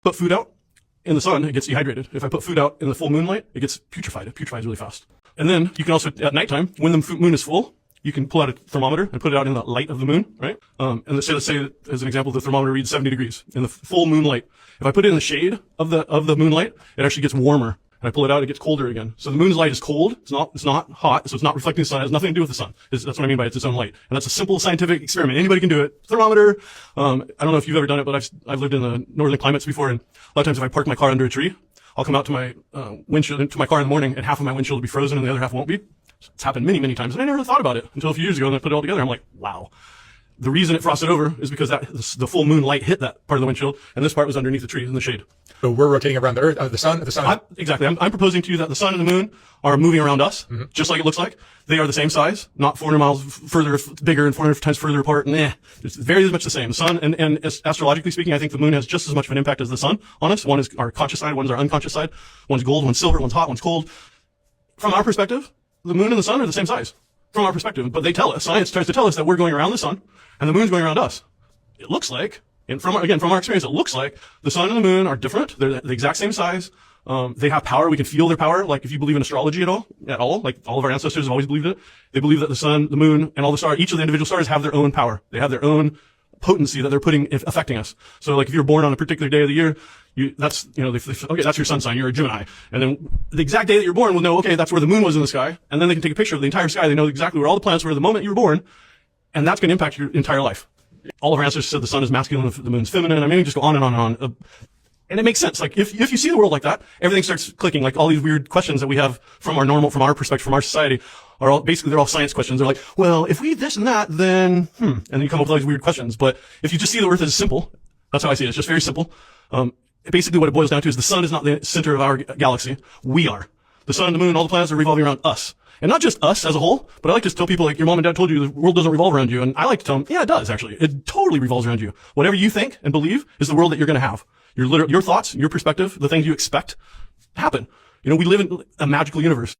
Put food out in the sun, it gets dehydrated. If I put food out in the full moonlight, it gets putrefied. It putrefies really fast. And then you can also, at nighttime, when the moon is full, you can pull out a thermometer and put it out in the light of the moon, right? And let's say, as an example, the thermometer reads 70 degrees in the full moonlight. If I put it in the shade of the moonlight, it actually gets warmer. And I pull it out, it gets colder again. So the moon's light is cold. It's not hot. So it's not reflecting the sun. It has nothing to do with the sun. That's what I mean by it's own light. And that's a simple scientific experiment. Anybody can do it. Thermometer. I don't know if you've ever done it, but I've lived in the northern climates before. And a lot of times if I park my car under a tree, I'll come out to my windshield, to my car in the morning, and half of my windshield will be frozen and the other half won't be. It's happened many, many times. And I never thought about it until a few years ago, and I put it all together. I'm like, wow. The reason it frosted over is because the full moon light hit that part of the windshield, and this part was underneath the tree in the shade. So we're rotating around the Earth, the sun. Exactly. I'm proposing to you that the sun and the moon are moving around us, just like it looks like. They are the same size, not 400 miles further, bigger and 400 times further apart. It's very much the same. The sun, and astrologically speaking, I think the moon has just as much of an impact as the sun on us. One is our conscious side, one is our unconscious side. One's gold, one's silver, one's hot, one's cold. From our perspective, the moon and the sun are the same size. From our perspective, but they tell us, science tries to tell us that we're going around the sun and the moon's going around us. It looks like, and from our experience, it looks like the sun and the moon are different. They're the exact same size. They have power. We can feel their power. Like if you believe in astrology at all, like all of our ancestors have always believed it. They believe that the sun, the moon, and all the stars, each of the individual stars have their own power. They have their own potency that they're affecting us. So like if you're born on a particular day of the year, okay, that's your sun sign. You're a Gemini. And then the exact day that you're born will know, okay, that's where the moon was in the sky. And then they can take a picture of the entire sky. They know exactly where all the planets were the moment you were born. And that's going to impact your entire life. All of our ancestors said the sun is masculine, the moon's feminine. I mean, we just go on and on and on. And it makes sense. Like if you see the world like that, everything starts clicking. Like all these weird questions that we have from our perspective, from our society are all, basically they're all science questions. They're like, well, if we this and that, then, and then you come up with all these weird questions. But if you just see the earth as simple, that's how I see it. It's just very simple. Basically what it boils down to is the sun is not the center of our galaxy. We are. The sun and the moon and all the planets are revolving around us. And not just us as a whole, but I like to tell people, like, your mom and dad told you the world doesn't revolve around you. And I like to tell them, yeah, it does, actually. It totally revolves around you. Whatever you think and believe is the world that you're going to have. Your thoughts, your perspective, the things you expect happen. We live in a magical universe.